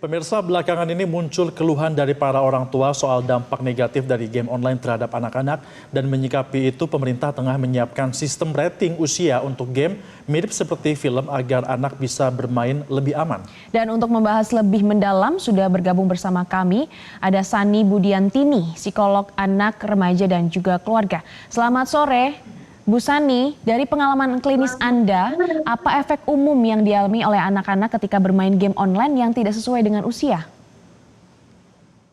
Pemirsa, belakangan ini muncul keluhan dari para orang tua soal dampak negatif dari game online terhadap anak-anak, dan menyikapi itu pemerintah tengah menyiapkan sistem rating usia untuk game mirip seperti film agar anak bisa bermain lebih aman. Dan untuk membahas lebih mendalam sudah bergabung bersama kami ada Sani Budiantini, psikolog anak, remaja dan juga keluarga. Selamat sore. Bu Sani, dari pengalaman klinis Anda, apa efek umum yang dialami oleh anak-anak ketika bermain game online yang tidak sesuai dengan usia?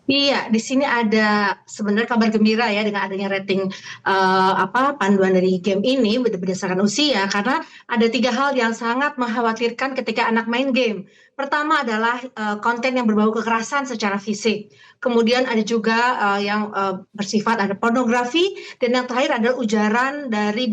Iya, di sini ada sebenarnya kabar gembira ya dengan adanya rating panduan dari game ini berdasarkan usia, karena ada 3 hal yang sangat mengkhawatirkan ketika anak main game. Pertama adalah konten yang berbau kekerasan secara fisik. Kemudian ada juga yang bersifat ada pornografi, dan yang terakhir adalah ujaran dari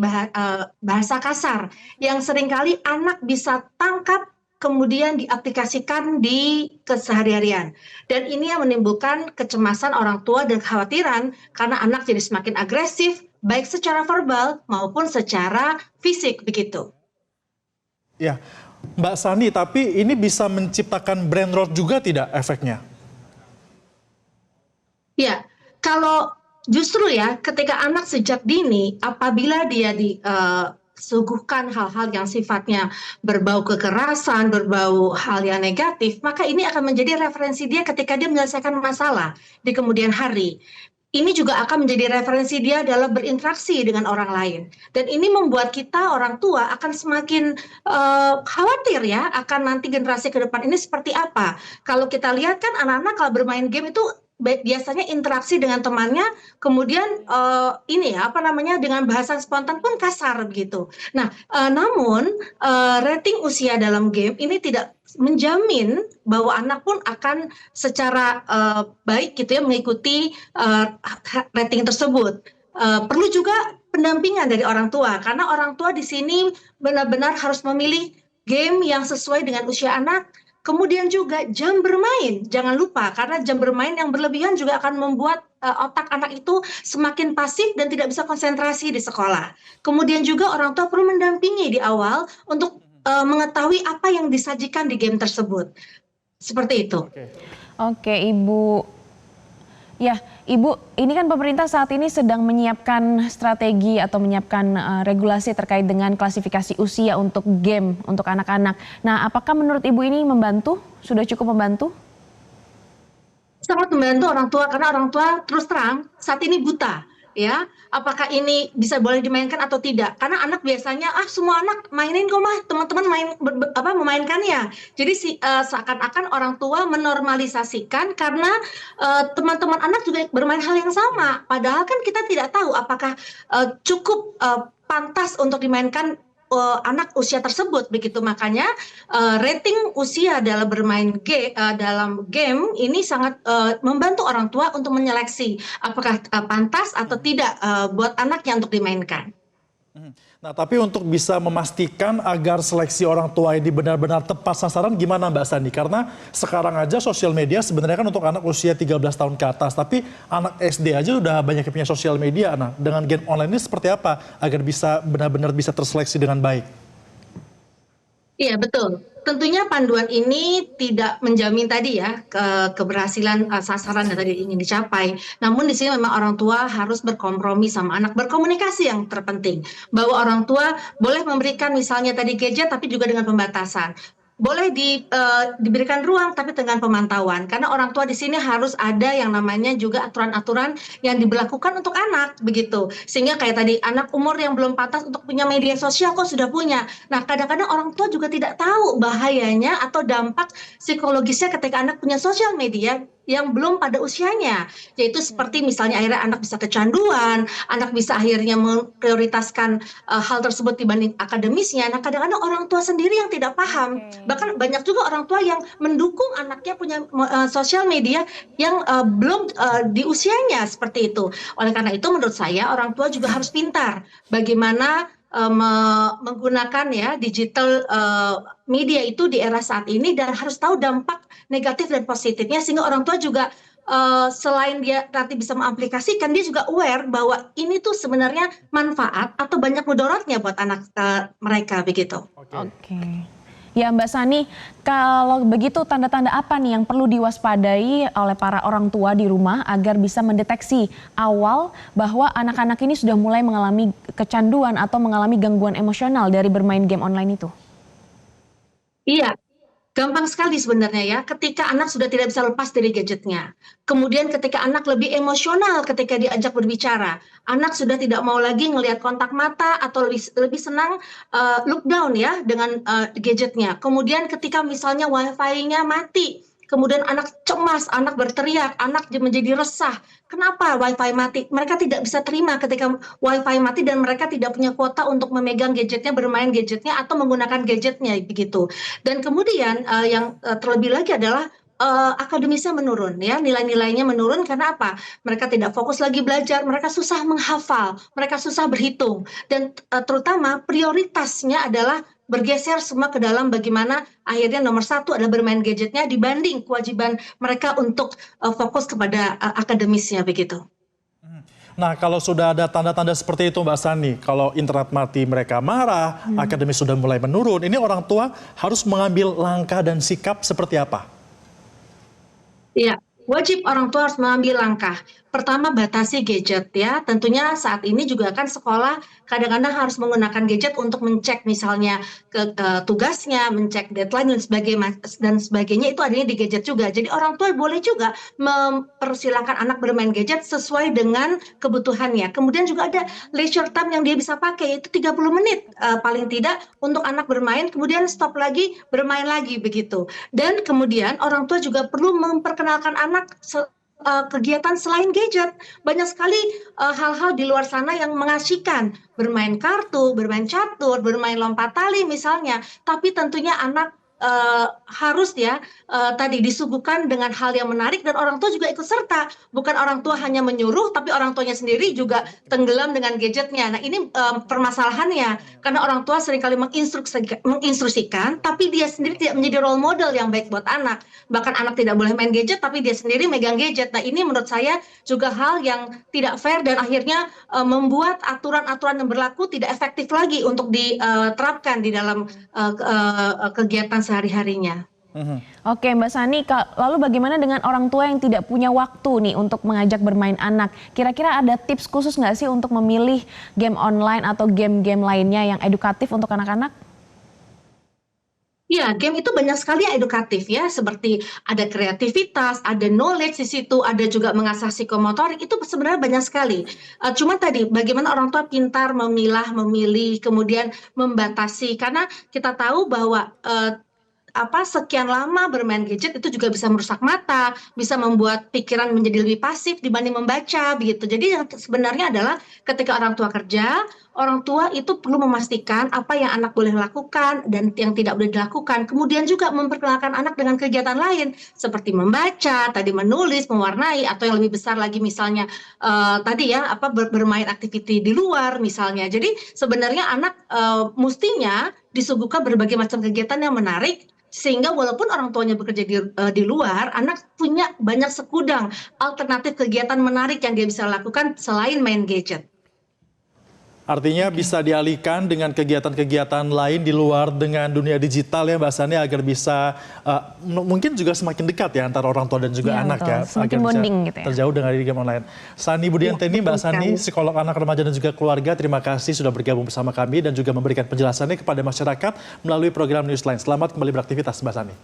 bahasa kasar yang seringkali anak bisa tangkap kemudian diaplikasikan di keseharian. Dan ini yang menimbulkan kecemasan orang tua dan kekhawatiran karena anak jadi semakin agresif, baik secara verbal maupun secara fisik begitu. Ya, Mbak Sani, tapi ini bisa menciptakan brain rot juga tidak efeknya? Ya, kalau justru ya ketika anak sejak dini apabila dia suguhkan hal-hal yang sifatnya berbau kekerasan, berbau hal yang negatif, maka ini akan menjadi referensi dia ketika dia menyelesaikan masalah di kemudian hari. Ini juga akan menjadi referensi dia dalam berinteraksi dengan orang lain. Dan ini membuat kita orang tua akan semakin khawatir ya akan nanti generasi ke depan ini seperti apa. Kalau kita lihat kan anak-anak kalau bermain game itu biasanya interaksi dengan temannya, kemudian dengan bahasa spontan pun kasar begitu. Nah, namun rating usia dalam game ini tidak menjamin bahwa anak pun akan secara baik gitu ya mengikuti rating tersebut. Perlu juga pendampingan dari orang tua, karena orang tua di sini benar-benar harus memilih game yang sesuai dengan usia anak. Kemudian juga jam bermain, jangan lupa karena jam bermain yang berlebihan juga akan membuat otak anak itu semakin pasif dan tidak bisa konsentrasi di sekolah. Kemudian juga orang tua perlu mendampingi di awal untuk mengetahui apa yang disajikan di game tersebut. Seperti itu. Oke, Ibu. Ya, Ibu, ini kan pemerintah saat ini sedang menyiapkan strategi atau menyiapkan regulasi terkait dengan klasifikasi usia untuk game untuk anak-anak. Nah, apakah menurut Ibu ini membantu? Sudah cukup membantu? Sangat membantu orang tua, karena orang tua terus terang saat ini buta. Ya, apakah ini bisa boleh dimainkan atau tidak? Karena anak biasanya semua anak mainin kok mah, teman-teman memainkannya. Jadi seakan-akan orang tua menormalisasikan karena teman-teman anak juga bermain hal yang sama. Padahal kan kita tidak tahu apakah cukup pantas untuk dimainkan anak usia tersebut begitu. Makanya rating usia dalam bermain dalam game ini sangat membantu orang tua untuk menyeleksi apakah pantas atau tidak buat anaknya untuk dimainkan. Nah, tapi untuk bisa memastikan agar seleksi orang tua ini benar-benar tepat sasaran, gimana Mbak Sandi? Karena sekarang aja sosial media sebenarnya kan untuk anak usia 13 tahun ke atas, tapi anak SD aja udah banyak yang punya sosial media. Nah, dengan game online ini seperti apa agar bisa benar-benar bisa terseleksi dengan baik? Iya, betul. Tentunya panduan ini tidak menjamin tadi ya keberhasilan sasaran yang tadi ingin dicapai. Namun di sini memang orang tua harus berkompromi sama anak, berkomunikasi yang terpenting. Bahwa orang tua boleh memberikan misalnya tadi gadget tapi juga dengan pembatasan. Boleh diberikan ruang tapi dengan pemantauan, karena orang tua di sini harus ada yang namanya juga aturan-aturan yang diberlakukan untuk anak begitu, sehingga kayak tadi anak umur yang belum pantas untuk punya media sosial kok sudah punya. Nah, kadang-kadang orang tua juga tidak tahu bahayanya atau dampak psikologisnya ketika anak punya sosial media yang belum pada usianya, yaitu seperti misalnya akhirnya anak bisa kecanduan, anak bisa akhirnya memprioritaskan hal tersebut dibanding akademisnya. Nah, kadang-kadang orang tua sendiri yang tidak paham. Bahkan banyak juga orang tua yang mendukung anaknya punya sosial media yang belum di usianya seperti itu. Oleh karena itu menurut saya orang tua juga harus pintar bagaimana menggunakan ya digital media itu di era saat ini, dan harus tahu dampak negatif dan positifnya, sehingga orang tua juga selain dia nanti bisa mengaplikasikan, dia juga aware bahwa ini tuh sebenarnya manfaat atau banyak mudaratnya buat anak mereka begitu. Oke. Ya Mbak Sani, kalau begitu tanda-tanda apa nih yang perlu diwaspadai oleh para orang tua di rumah agar bisa mendeteksi awal bahwa anak-anak ini sudah mulai mengalami kecanduan atau mengalami gangguan emosional dari bermain game online itu? Iya, gampang sekali sebenarnya ya, ketika anak sudah tidak bisa lepas dari gadgetnya. Kemudian ketika anak lebih emosional ketika diajak berbicara, anak sudah tidak mau lagi ngelihat kontak mata atau lebih senang look down ya dengan gadgetnya. Kemudian ketika misalnya wifi-nya mati, kemudian anak cemas, anak berteriak, anak menjadi resah. Kenapa wifi mati? Mereka tidak bisa terima ketika wifi mati dan mereka tidak punya kuota untuk memegang gadgetnya, bermain gadgetnya atau menggunakan gadgetnya begitu. Dan kemudian yang terlebih lagi adalah akademisnya menurun ya, nilai-nilainya menurun karena apa? Mereka tidak fokus lagi belajar, mereka susah menghafal, mereka susah berhitung dan terutama prioritasnya adalah bergeser semua ke dalam bagaimana akhirnya nomor satu adalah bermain gadgetnya dibanding kewajiban mereka untuk fokus kepada akademisnya begitu. Nah, kalau sudah ada tanda-tanda seperti itu Mbak Sani, kalau internet mati mereka marah, akademis sudah mulai menurun, ini orang tua harus mengambil langkah dan sikap seperti apa? Iya, wajib orang tua harus mengambil langkah. Pertama, batasi gadget ya. Tentunya saat ini juga kan sekolah kadang-kadang harus menggunakan gadget untuk mencek misalnya tugasnya, mencek deadline dan sebagainya itu adanya di gadget juga. Jadi orang tua boleh juga mempersilahkan anak bermain gadget sesuai dengan kebutuhannya. Kemudian juga ada leisure time yang dia bisa pakai, yaitu 30 menit paling tidak untuk anak bermain, kemudian stop lagi, bermain lagi begitu. Dan kemudian orang tua juga perlu memperkenalkan anak kegiatan selain gadget. Banyak sekali hal-hal di luar sana yang mengasyikan, bermain kartu, bermain catur, bermain lompat tali misalnya, tapi tentunya anak harus ya tadi disuguhkan dengan hal yang menarik dan orang tua juga ikut serta, bukan orang tua hanya menyuruh tapi orang tuanya sendiri juga tenggelam dengan gadgetnya. Nah ini permasalahannya karena orang tua seringkali menginstruksikan tapi dia sendiri tidak menjadi role model yang baik buat anak, bahkan anak tidak boleh main gadget tapi dia sendiri megang gadget. Nah ini menurut saya juga hal yang tidak fair dan akhirnya membuat aturan-aturan yang berlaku tidak efektif lagi untuk diterapkan di dalam kegiatan sehari-harinya. Oke Mbak Sani, lalu bagaimana dengan orang tua yang tidak punya waktu nih untuk mengajak bermain anak? Kira-kira ada tips khusus nggak sih untuk memilih game online atau game-game lainnya yang edukatif untuk anak-anak? Ya, game itu banyak sekali yang edukatif ya, seperti ada kreativitas, ada knowledge di situ, ada juga mengasah psikomotorik, itu sebenarnya banyak sekali. Cuma tadi bagaimana orang tua pintar memilah, memilih, kemudian membatasi, karena kita tahu bahwa sekian lama bermain gadget itu juga bisa merusak mata, bisa membuat pikiran menjadi lebih pasif dibanding membaca begitu. Jadi yang sebenarnya adalah ketika orang tua kerja, orang tua itu perlu memastikan apa yang anak boleh lakukan dan yang tidak boleh dilakukan. Kemudian juga memperkenalkan anak dengan kegiatan lain seperti membaca, tadi menulis, mewarnai, atau yang lebih besar lagi misalnya tadi ya bermain aktiviti di luar misalnya. Jadi sebenarnya anak mestinya disuguhkan berbagai macam kegiatan yang menarik sehingga walaupun orang tuanya bekerja di luar, anak punya banyak sekudang alternatif kegiatan menarik yang dia bisa lakukan selain main gadget. Artinya bisa dialihkan dengan kegiatan-kegiatan lain di luar dengan dunia digital ya Mbak Sani agar bisa mungkin juga semakin dekat ya antara orang tua dan juga Ya, anak betul. ya. Semakin Agar bisa bonding gitu ya. terjauh dengan game online. Sani Budianteni, Ya, Mbak betul Sani, sekali. psikolog anak remaja dan juga keluarga, terima kasih sudah bergabung bersama kami dan juga memberikan penjelasannya kepada masyarakat melalui program Newsline. Selamat kembali beraktivitas Mbak Sani.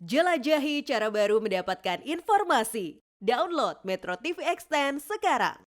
Jelajahi cara baru mendapatkan informasi. Download Metro TV Extend sekarang.